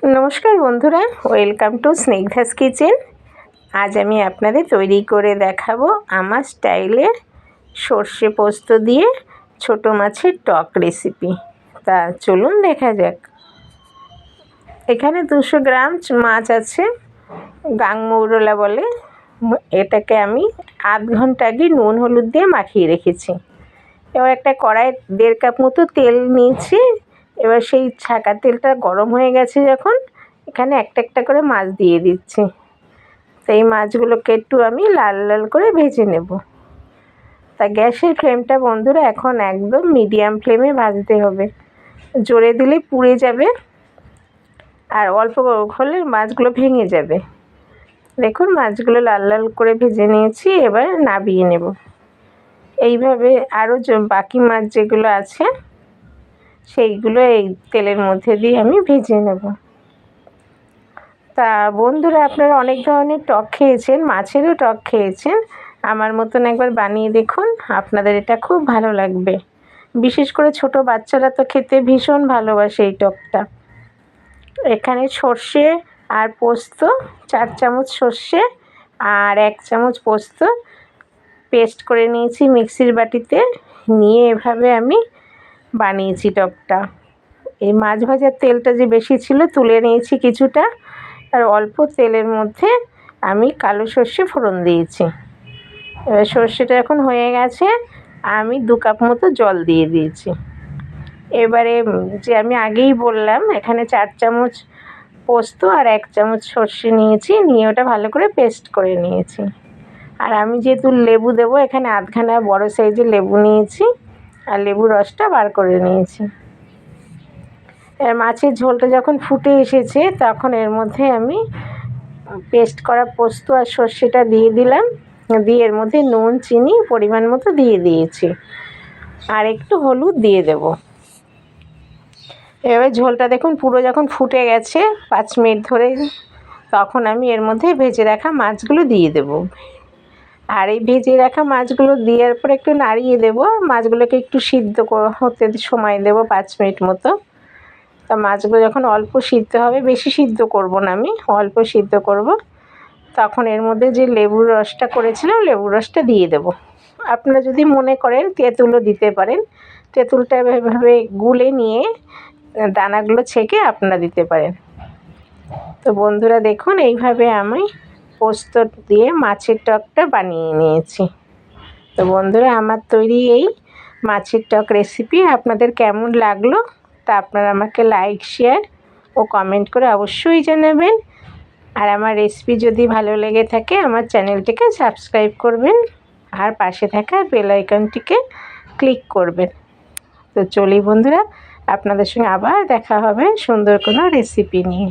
নমস্কার বন্ধুরা, welcome to Snigdha's kitchen. আজ আমি আপনাদের তৈরি করে দেখাবো আমার স্টাইলের সর্ষে পোস্ত দিয়ে ছোট মাছের টক রেসিপি। তা চলুন দেখা যাক। এখানে 200 গ্রাম মাছ আছে, গাংমৌরলা বলে। এটাকে আমি আধ ঘন্টা আগে নুন হলুদ দিয়ে মাখিয়ে রেখেছি। এবার একটা কড়াই 1.5 কাপ মতো তেল নিয়েছি। এবার সেই ছাঁকা তেলটা গরম হয়ে গেছে যখন, এখানে একটা একটা করে মাছ দিয়ে দিচ্ছি। তো এই মাছগুলোকে একটু আমি লাল লাল করে ভেজে নেব। তা গ্যাসের ফ্লেমটা বন্ধুরা এখন একদম মিডিয়াম ফ্লেমে ভাজতে হবে, জোরে দিলে পুড়ে যাবে আর অল্প হলে মাছগুলো ভেঙে যাবে। দেখুন মাছগুলো লাল লাল করে ভেজে নিয়েছি, এবার নামিয়ে নেব। এইভাবে আরও বাকি মাছ যেগুলো আছে সেইগুলো এই তেলের মধ্যে দিয়ে আমি ভেজে নেব। তা বন্ধুরা, আপনারা অনেক ধরনের টক খেয়েছেন, মাছেরও টক খেয়েছেন। আমার মতন একবার বানিয়ে দেখুন, আপনাদের এটা খুব ভালো লাগবে। বিশেষ করে ছোট বাচ্চারা তো খেতে ভীষণ ভালোবাসে এই টকটা। এখানে সর্ষে আর পোস্ত 4 চামচ সর্ষে আর 1 চামচ পোস্ত পেস্ট করে নিয়েছি মিক্সির বাটিতে। নিয়ে এভাবে আমি বানিয়েছি টকটা। এই মাছ ভাজার তেলটা যে বেশি ছিল তুলে নিয়েছি কিছুটা, আর অল্প তেলের মধ্যে আমি কালো সর্ষে ফোড়ন দিয়েছি। এবার সর্ষেটা এখন হয়ে গেছে, আমি 2 কাপ মতো জল দিয়ে দিয়েছি। এবারে যে আমি আগেই বললাম, এখানে 4 চামচ পোস্ত আর 1 চামচ সর্ষে নিয়েছি, নিয়ে ওটা ভালো করে পেস্ট করে নিয়েছি। আর আমি যেহেতু লেবু দেবো, এখানে আধখানা বড় সাইজের লেবু নিয়েছি আর লেবুর রসটা বার করে নিয়েছি। এর মাছের ঝোলটা যখন ফুটে এসেছে তখন এর মধ্যে আমি পেস্ট করা পোস্ত আর সর্ষেটা দিয়ে দিলাম। দিয়ে এর মধ্যে নুন চিনি পরিমাণ মতো দিয়ে দিয়েছি আর একটু হলুদ দিয়ে দেব। এবার ঝোলটা দেখুন পুরো যখন ফুটে গেছে 5 মিনিট ধরে, তখন আমি এর মধ্যে ভেজে রাখা মাছগুলো দিয়ে দেব। আর এই ভেজে রাখা মাছগুলো দেওয়ার পর একটু নাড়িয়ে দেব। মাছগুলোকে একটু সিদ্ধ হতে সময় দেব 5 মিনিট মতো। তা মাছগুলো যখন অল্প সিদ্ধ হবে, বেশি সিদ্ধ করব না, আমি অল্প সিদ্ধ করব, তখন এর মধ্যে যে লেবুর রসটা করেছিলাম লেবুর রসটা দিয়ে দেব। আপনারা যদি মনে করেন তেঁতুলও দিতে পারেন, তেঁতুলটা এভাবে গুলে নিয়ে দানাগুলো ছেঁকে আপনারা দিতে পারেন। তো বন্ধুরা দেখুন এইভাবে আমি পোস্ত দিয়ে মাছের টকটা বানিয়ে নিয়েছি। তো বন্ধুরা, আমার তৈরি এই মাছের টক রেসিপি আপনাদের কেমন লাগলো তা আপনারা আমাকে লাইক শেয়ার ও কমেন্ট করে অবশ্যই জানাবেন। আর আমার রেসিপি যদি ভালো লেগে থাকে আমার চ্যানেলটিকে সাবস্ক্রাইব করবেন আর পাশে থাকা বেল আইকনটিকে ক্লিক করবেন। তো চলি বন্ধুরা, আপনাদের সঙ্গে আবার দেখা হবে সুন্দর কোনো রেসিপি নিয়ে।